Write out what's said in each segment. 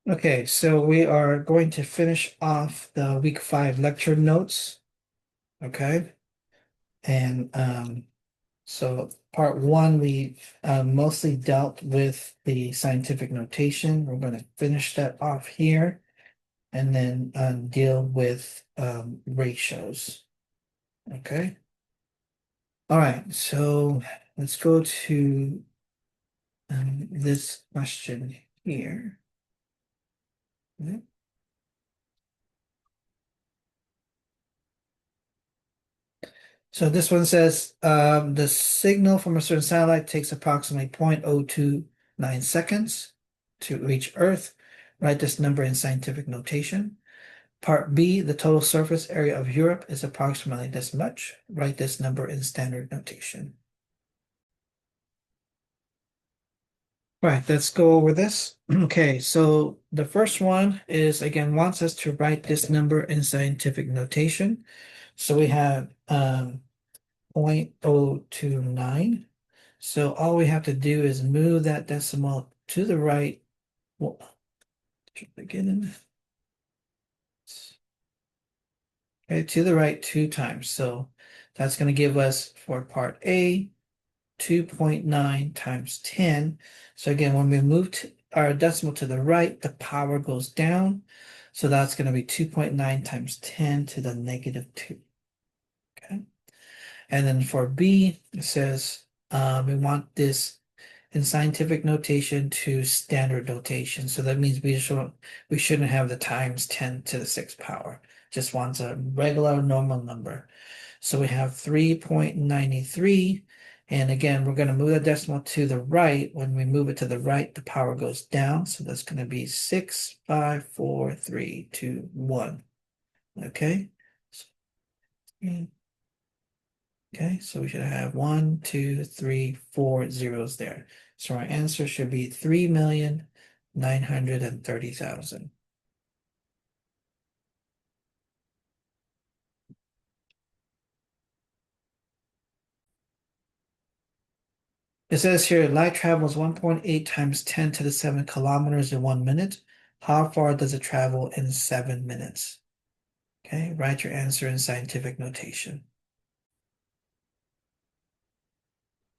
Okay, so we are going to finish off the week 5 lecture notes. Okay. And so part 1, we mostly dealt with the scientific notation. We're going to finish that off here and then deal with ratios. Okay. All right, so let's go to this question here. Okay. So this one says the signal from a certain satellite takes approximately 0.029 seconds to reach Earth. Write this number in scientific notation. Part B, the total surface area of Europe is approximately this much. Write this number in standard notation. Right, let's go over this. Okay, so the first one is again wants us to write this number in scientific notation. So we have 0.029. So all we have to do is move that decimal to the right. Well, again, okay, to the right 2 times. So that's going to give us for part A 2.9 times 10. So again, when we move our decimal to the right, the power goes down. So that's going to be 2.9 times 10 to the negative 2. Okay. And then for B, it says we want this in scientific notation to standard notation. So that means we shouldn't have the times 10 to the 6th power. Just wants a regular normal number. So we have 3.93. And again, we're going to move the decimal to the right. When we move it to the right, the power goes down. So that's going to be 6, 5, 4, 3, 2, 1. Okay. Okay, so we should have 1, 2, 3, 4 zeros there. So our answer should be 3,930,000. It says here light travels 1.8 times 10 to the 7 kilometers in 1 minute. How far does it travel in 7 minutes? Okay, write your answer in scientific notation.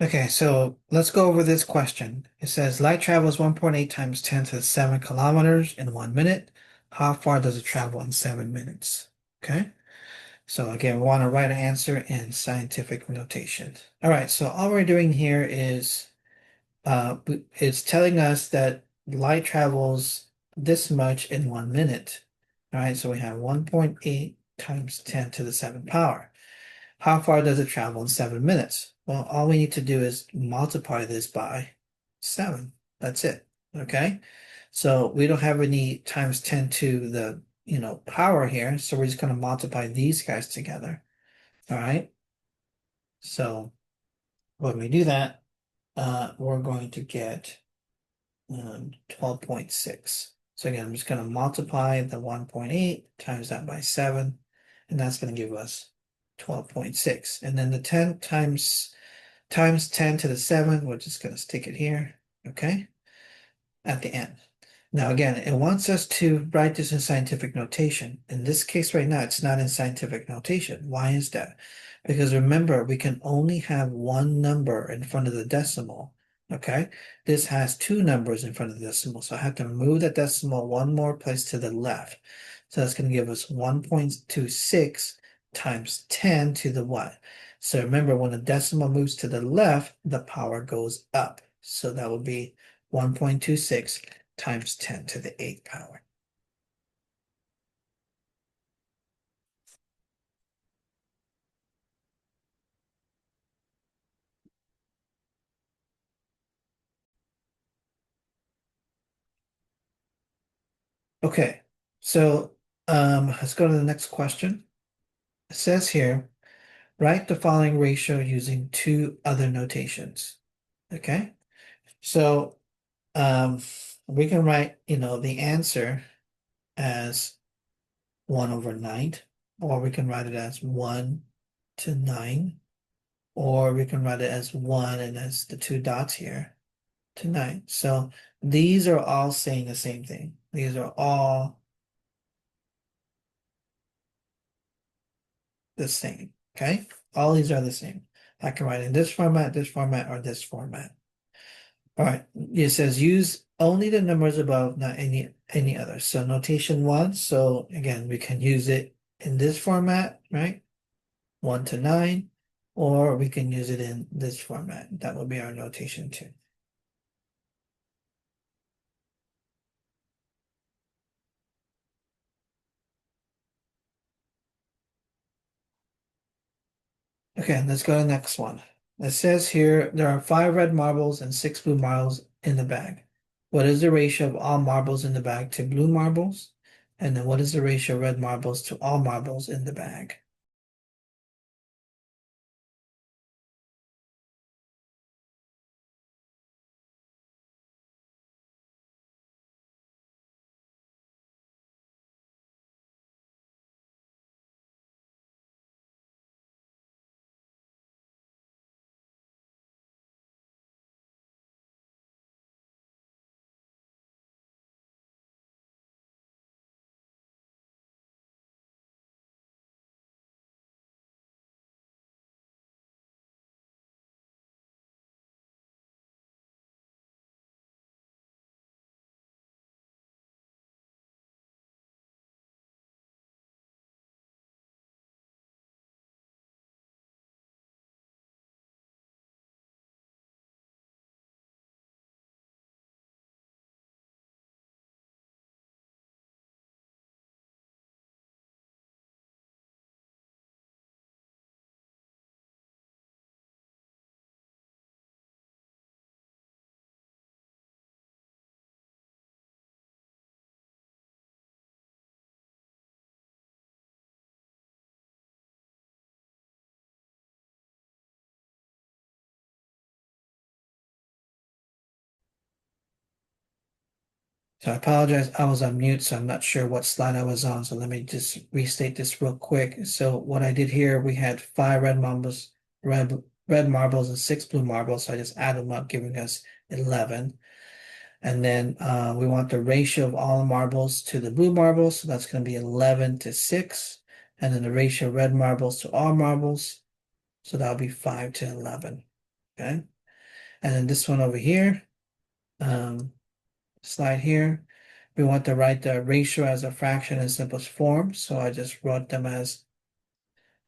Okay, so let's go over this question. It says light travels 1.8 times 10 to the 7 kilometers in 1 minute. How far does it travel in 7 minutes? Okay. So again, we want to write an answer in scientific notation. All right, so all we're doing here is it's telling us that light travels this much in 1 minute. All right, so we have 1.8 times 10 to the 7th power. How far does it travel in 7 minutes? Well, all we need to do is multiply this by 7. That's it. Okay. So we don't have any times 10 to the, power here. So we're just going to multiply these guys together. All right. So when we do that, we're going to get 12.6. So again, I'm just going to multiply the 1.8 times that by 7, and that's going to give us 12.6. And then the 10 times 10 to the 7, we're just going to stick it here, okay, at the end. Now, again, it wants us to write this in scientific notation. In this case right now, it's not in scientific notation. Why is that? Because remember, we can only have one number in front of the decimal, okay? This has two numbers in front of the decimal, so I have to move the decimal one more place to the left. So that's going to give us 1.26 times 10 to the what? So remember, when the decimal moves to the left, the power goes up. So that would be 1.26 times 10 to the 8th power. Okay, so let's go to the next question. It says here, write the following ratio using two other notations. Okay, so um, we can write, the answer as 1/9, or we can write it as 1 to 9, or we can write it as 1 and as the two dots here to 9. So these are all saying the same thing. These are all the same. Okay? All these are the same. I can write in this format, or this format. All right. It says use only the numbers above, not any other. So notation one. So again, we can use it in this format, right? 1 to 9, or we can use it in this format. That will be our notation two. Okay, let's go to the next one. It says here there are 5 red marbles and 6 blue marbles in the bag. What is the ratio of all marbles in the bag to blue marbles? And then what is the ratio of red marbles to all marbles in the bag? So I apologize, I was on mute, so I'm not sure what slide I was on. So let me just restate this real quick. So what I did here, we had 5 red marbles and 6 blue marbles. So I just added them up, giving us 11. And then we want the ratio of all the marbles to the blue marbles. So that's going to be 11 to 6. And then the ratio of red marbles to all marbles. So that'll be 5 to 11. Okay. And then this one over here, um, slide here, we want to write the ratio as a fraction in simplest form. So I just wrote them as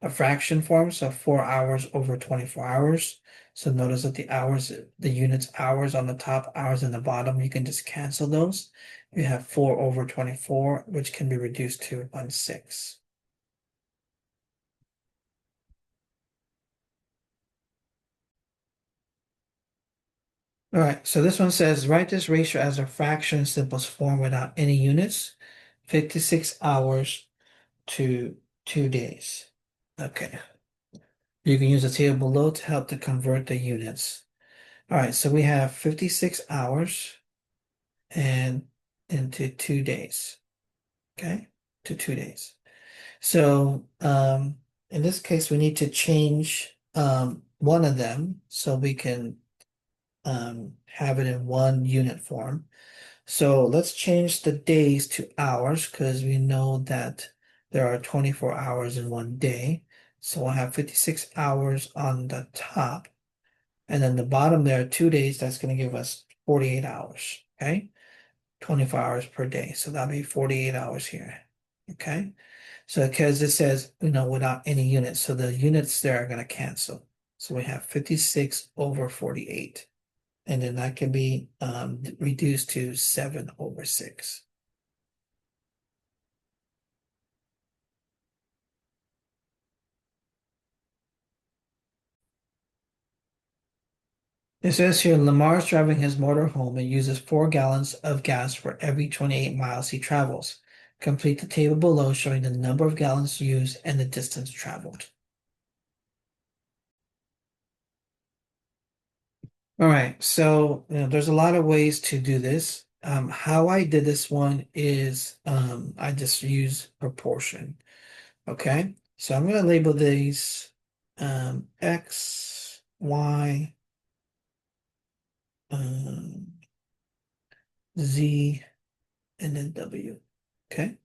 a fraction form. So 4 hours over 24 hours. So notice that the hours, the units hours on the top, hours in the bottom, you can just cancel those. You have 4 over 24, which can be reduced to 1/6. All right, so this one says write this ratio as a fraction in simplest form without any units, 56 hours to 2 days. Okay. You can use the table below to help to convert the units. All right, so we have 56 hours and into 2 days. Okay, to 2 days. So in this case, we need to change one of them so we can have it in one unit form. So let's change the days to hours because we know that there are 24 hours in one day. So we'll have 56 hours on the top. And then the bottom there, 2 days, that's going to give us 48 hours. Okay. 24 hours per day. So that'll be 48 hours here. Okay. So because it says, without any units. So the units there are going to cancel. So we have 56 over 48. And then that can be reduced to 7 over 6. It says here Lamar's driving his motor home and uses 4 gallons of gas for every 28 miles he travels. Complete the table below showing the number of gallons used and the distance traveled. All right, so there's a lot of ways to do this. How I did this one is I just use proportion. Okay, so I'm going to label these X, Y, Z, and then W. Okay.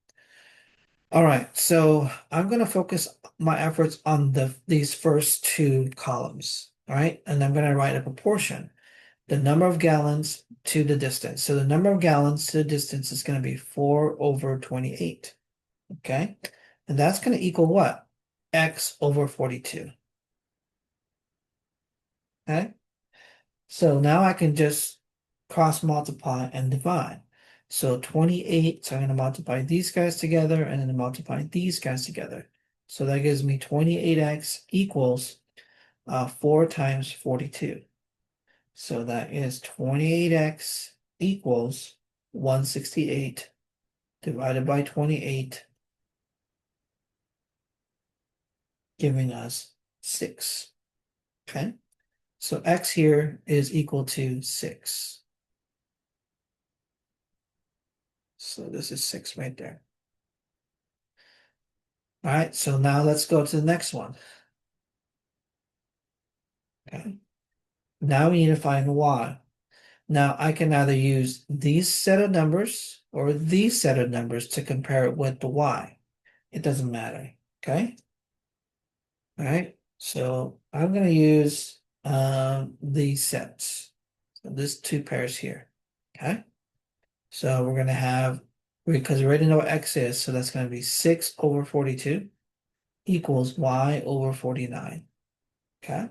All right. So I'm going to focus my efforts on these first two columns. All right. And I'm going to write a proportion, the number of gallons to the distance. So the number of gallons to the distance is going to be 4 over 28. Okay. And that's going to equal what? X over 42. Okay. So now I can just cross multiply and divide. So 28, so I'm going to multiply these guys together and then multiply these guys together. So that gives me 28x equals 4 times 42. So that is 28x equals 168 divided by 28, giving us 6. Okay, so x here is equal to 6. So this is 6 right there. All right, so now let's go to the next one. Okay, now we need to find y. Now I can either use these set of numbers or these set of numbers to compare it with the y. It doesn't matter. Okay. All right. So I'm going to use these sets. So this two pairs here. Okay. So we're going to have, because we already know what x is, so that's going to be 6 over 42 equals y over 49. Okay.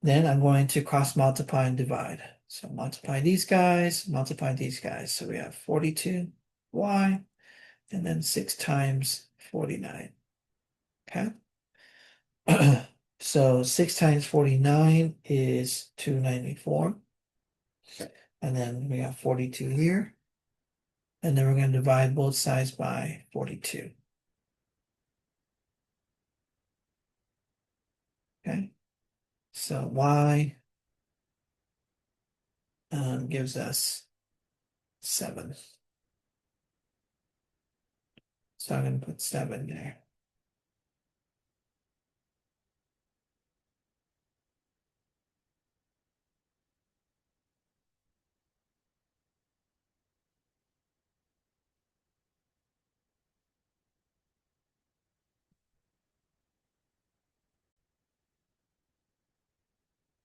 Then I'm going to cross multiply and divide. So multiply these guys, multiply these guys. So we have 42y and then 6 times 49. Okay. So 6 times 49 is 294. And then we have 42 here. And then we're going to divide both sides by 42. Okay. So y gives us 7. So I'm going to put 7 there.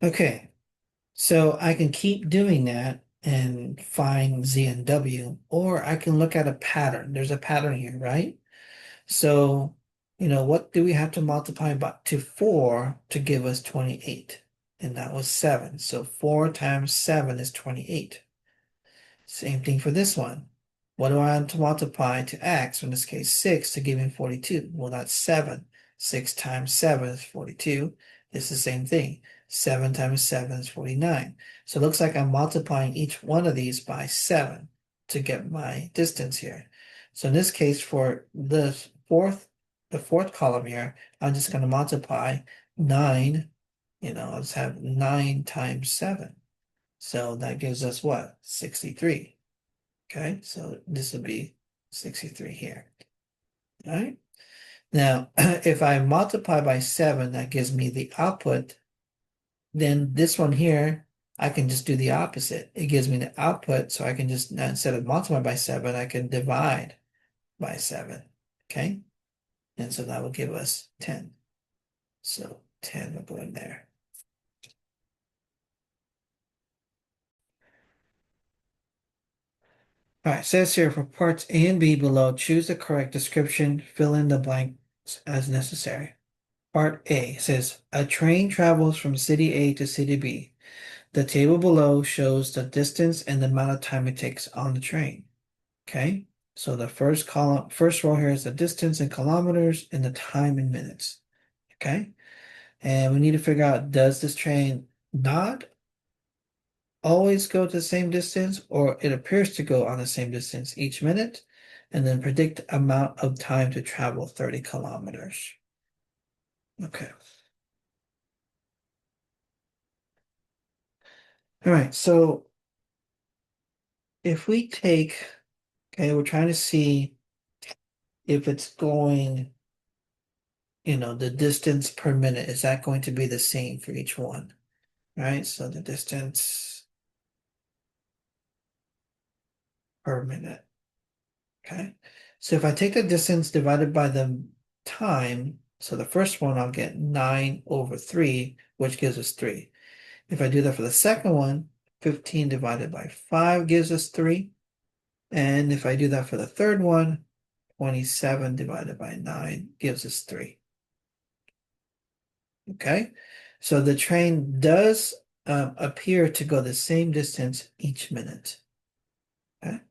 Okay. So I can keep doing that and find Z and W, or I can look at a pattern. There's a pattern here, right? So, what do we have to multiply by to 4 to give us 28? And that was 7. So 4 times 7 is 28. Same thing for this one. What do I have to multiply to x, in this case 6, to give me 42? Well, that's 7. 6 times 7 is 42. It's the same thing. 7 times 7 is 49. So it looks like I'm multiplying each one of these by 7 to get my distance here. So in this case, for the fourth column here, I'm just going to multiply 9. I'll just have 9 times 7. So that gives us what? 63. Okay, so this will be 63 here. All right. Now, if I multiply by 7, that gives me the output. Then this one here, I can just do the opposite. It gives me the output, so I can just, now instead of multiply by 7, I can divide by 7. Okay, and so that will give us 10. So 10 will go in there. All right, says here for parts A and B below, choose the correct description, fill in the blanks as necessary. Part A says, a train travels from city A to city B. The table below shows the distance and the amount of time it takes on the train. Okay, so the first column, first row here is the distance in kilometers and the time in minutes. Okay, and we need to figure out, does this train not always go to the same distance, or it appears to go on the same distance each minute, and then predict amount of time to travel 30 kilometers. Okay. All right, so if we take, okay, we're trying to see if it's going, the distance per minute, is that going to be the same for each one? Right, so the distance per minute. Okay. So if I take the distance divided by the time, so the first one, I'll get 9/3, which gives us 3. If I do that for the second one, 15 divided by 5 gives us 3. And if I do that for the third one, 27 divided by 9 gives us 3. Okay. So the train does appear to go the same distance each minute. Okay.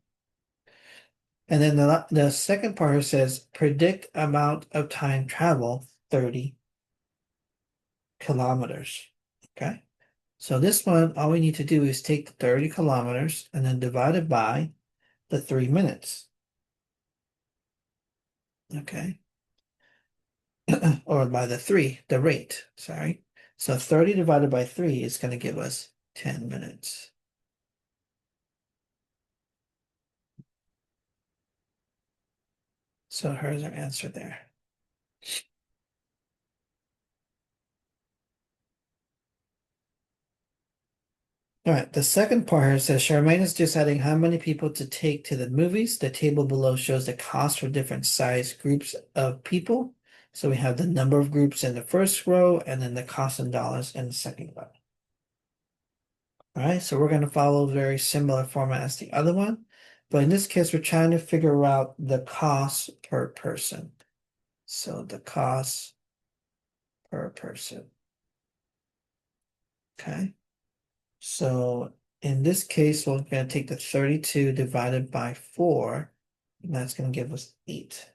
And then the second part says predict amount of time travel 30 kilometers. Okay. So this one, all we need to do is take the 30 kilometers and then divide it by the 3 minutes. Okay. Or by the rate, sorry. So 30 divided by 3 is going to give us 10 minutes. So here's our answer there. All right, the second part here says Charmaine is deciding how many people to take to the movies. The table below shows the cost for different size groups of people. So we have the number of groups in the first row and then the cost in dollars in the second row. All right, so we're going to follow a very similar format as the other one. But in this case, we're trying to figure out the cost per person. So the cost per person. Okay. So in this case, we're going to take the 32 divided by 4, and that's going to give us 8.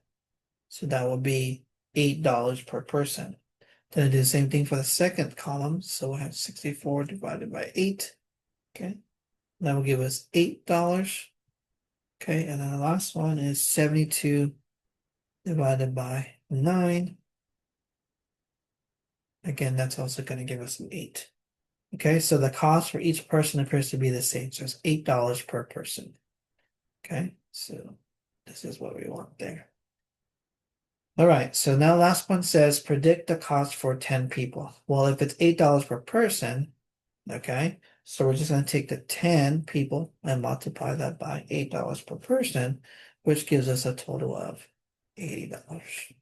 So that will be $8 per person. Then I do the same thing for the second column. So we'll have 64 divided by 8. Okay. That will give us $8. Okay. And then the last one is 72 divided by 9. Again, that's also going to give us an 8. Okay, so the cost for each person appears to be the same. So it's $8 per person. Okay, so this is what we want there. All right, so now last one says predict the cost for 10 people. Well, if it's $8 per person, okay, so we're just going to take the 10 people and multiply that by $8 per person, which gives us a total of $80.